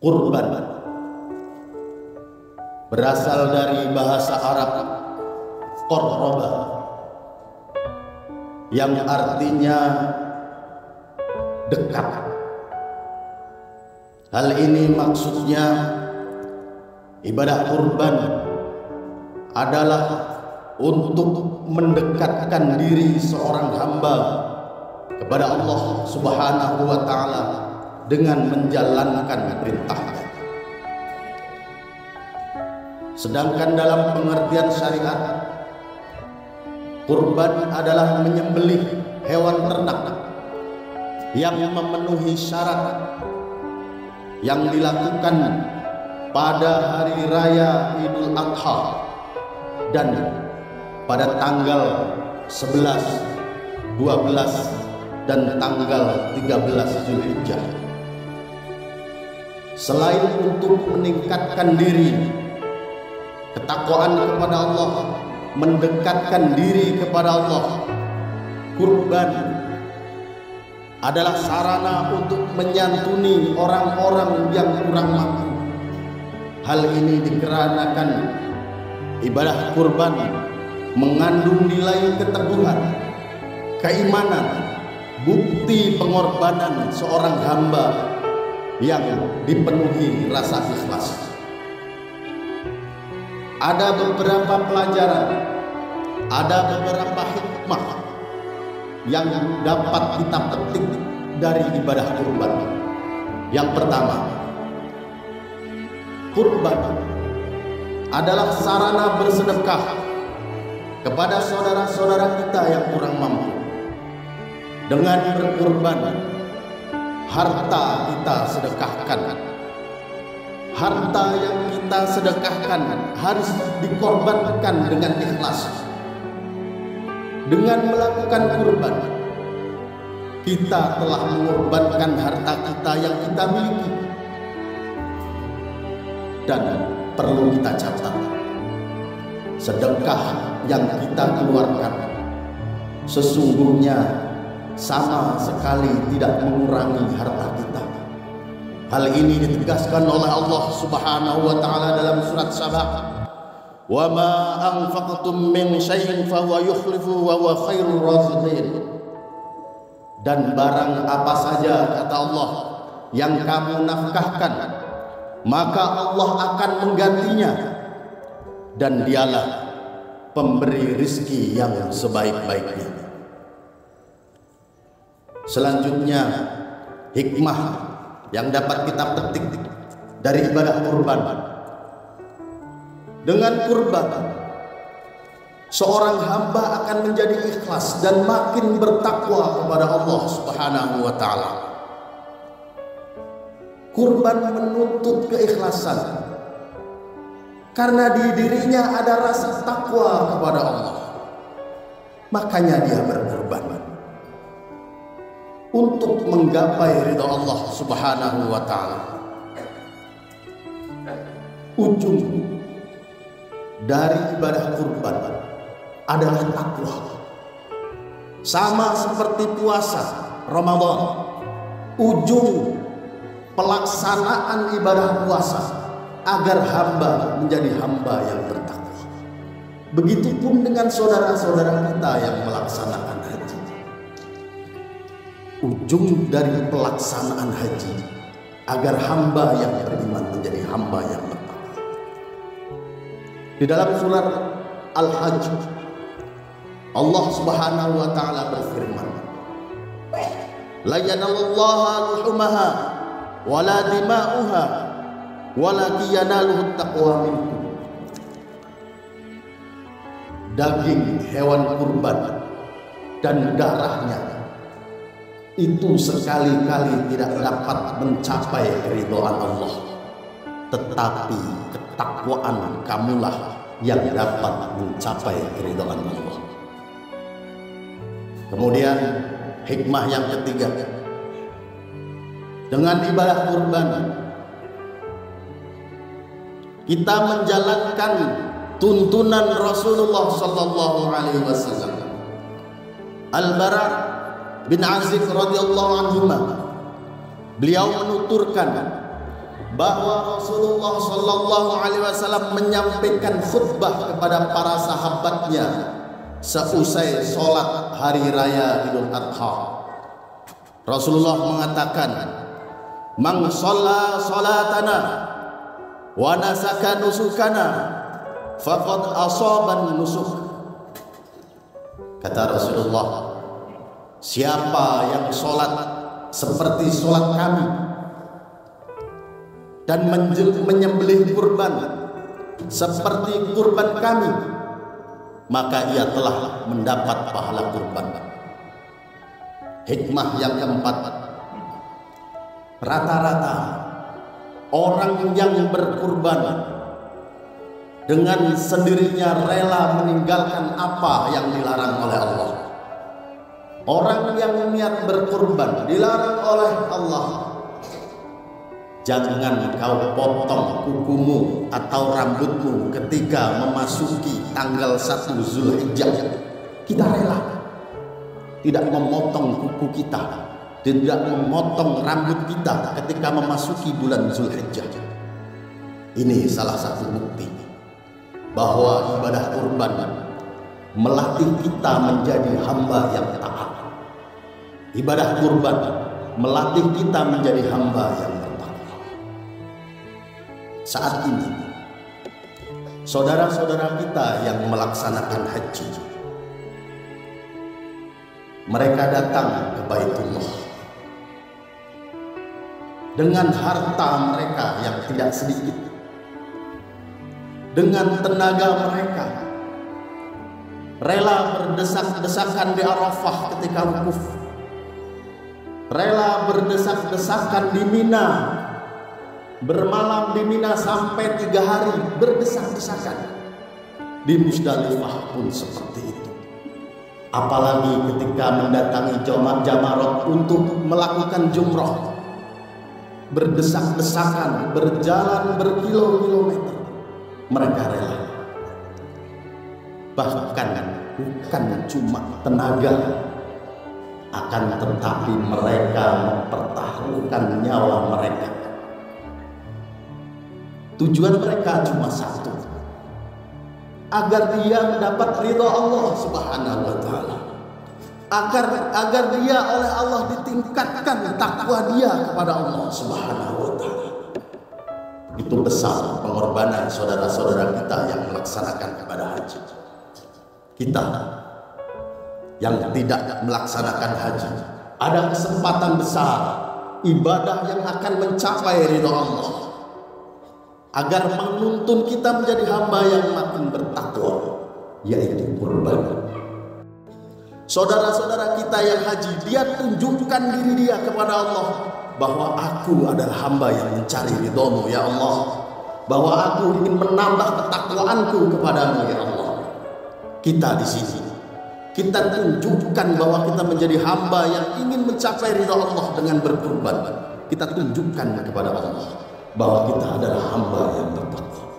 Kurban berasal dari bahasa Arab qarraba yang artinya dekat. Hal ini maksudnya ibadah kurban adalah untuk mendekatkan diri seorang hamba kepada Allah Subhanahu wa Ta'ala dengan menjalankan perintahnya. Sedangkan dalam pengertian syariat, kurban adalah menyembelih hewan ternak yang memenuhi syarat yang dilakukan pada hari raya Idul Adha dan pada tanggal 11, 12 dan tanggal 13 Zulhijjah. Selain untuk meningkatkan diri, ketakwaan kepada Allah, mendekatkan diri kepada Allah, kurban adalah sarana untuk menyantuni orang-orang yang kurang mampu. Hal ini dikarenakan ibadah kurban mengandung nilai keteguhan, keimanan, bukti pengorbanan seorang hamba yang dipenuhi rasa ikhlas. Ada beberapa pelajaran, ada beberapa hikmah yang dapat kita petik dari ibadah kurban. Yang pertama, kurban adalah sarana bersedekah kepada saudara-saudara kita yang kurang mampu. Dengan berkurban, harta kita sedekahkan. Harta yang kita sedekahkan harus dikorbankan dengan ikhlas. Dengan melakukan kurban, kita telah mengorbankan harta kita yang kita miliki. Dan perlu kita catat, sedekah yang kita keluarkan sesungguhnya sama sekali tidak mengurangi harta kita. Hal ini ditegaskan oleh Allah Subhanahu wa Ta'ala dalam surat Sabah, "Wa ma anfaqtum min syai'in fa huwa yukhlifu wa huwa khairur raziqin." Dan barang apa saja, kata Allah, yang kamu nafkahkan, maka Allah akan menggantinya, dan dialah pemberi rizki yang sebaik-baiknya. Selanjutnya, hikmah yang dapat kita petik dari ibadah kurban. Dengan kurban, seorang hamba akan menjadi ikhlas dan makin bertakwa kepada Allah Subhanahu wa Ta'ala. Kurban menuntut keikhlasan karena di dirinya ada rasa takwa kepada Allah. Makanya dia berkurban untuk menggapai ridha Allah Subhanahu wa Ta'ala. Ujung dari ibadah kurban adalah takwa. Sama seperti puasa Ramadan, ujung pelaksanaan ibadah puasa agar hamba menjadi hamba yang bertakwa. Begitupun dengan saudara-saudara kita yang melaksanakan haji. Ujung dari pelaksanaan haji agar hamba yang beriman menjadi hamba yang bertakwa. Di dalam surat Al-Hajj, Allah Subhanahu wa Ta'ala berfirman, "La yanalullaha luhumaha wala dima'uha walakin yanaluhu taqwa minkum." Daging hewan kurban dan darahnya itu sekali-kali tidak dapat mencapai keridhaan Allah, tetapi ketakwaan kamulah yang dapat mencapai keridhaan Allah. Kemudian hikmah yang ketiga, dengan ibadah kurban kita menjalankan tuntunan Rasulullah sallallahu alaihi wasallam. Al-Bara bin Azib radhiyallahu anhu, beliau menuturkan bahwa Rasulullah Shallallahu Alaihi Wasallam menyampaikan khutbah kepada para sahabatnya seusai sholat hari raya Idul Adha. Rasulullah mengatakan, "Man shalla salatana wa nasaka nusukana faqad asaban nusuk." Kata Rasulullah, siapa yang sholat seperti sholat kami dan menyembelih kurban seperti kurban kami, maka ia telah mendapat pahala kurban. Hikmah yang keempat, rata-rata orang yang berkurban dengan sendirinya rela meninggalkan apa yang dilarang oleh Allah. Orang yang niat berkurban dilarang oleh Allah. Jangan kau potong kukumu atau rambutmu ketika memasuki tanggal 1 Zulhijjah. Kita rela tidak memotong kuku kita, tidak memotong rambut kita ketika memasuki bulan Zulhijjah. Ini salah satu bukti bahwa ibadah kurban melatih kita menjadi hamba yang taat. Ibadah kurban melatih kita menjadi hamba yang bertakwa. Saat ini saudara-saudara kita yang melaksanakan haji, mereka datang ke Baitullah dengan harta mereka yang tidak sedikit, dengan tenaga mereka, rela berdesak-desakan di Arafah ketika wukuf, rela berdesak-desakan di Mina, bermalam di Mina sampai 3 hari berdesak-desakan. Di Musdalifah pun seperti itu. Apalagi ketika mendatangi Jamarat untuk melakukan jumrah, berdesak-desakan, berjalan berkilo-kilometer, mereka rela. Bahkan bukan cuma tenaga, akan tetapi mereka mempertaruhkan nyawa mereka. Tujuan mereka cuma satu, agar dia mendapat ridha Allah Subhanahu wa taala, agar dia oleh Allah ditingkatkan takwa dia kepada Allah Subhanahu wa taala. Itu besar pengorbanan saudara-saudara kita yang melaksanakan ibadah haji. Kita yang tidak melaksanakan haji, ada kesempatan besar ibadah yang akan mencapai ridha Allah, agar menuntun kita menjadi hamba yang makin bertakwa, yaitu kurban. Saudara-saudara kita yang haji, dia tunjukkan diri dia kepada Allah bahwa aku adalah hamba yang mencari ridhamu ya Allah, bahwa aku ingin menambah ketakwaanku kepadamu ya Allah. Kita di sini, kita tunjukkan bahwa kita menjadi hamba yang ingin mencapai ridha Allah dengan berkurban. Kita tunjukkan kepada Allah bahwa kita adalah hamba yang bertakwa.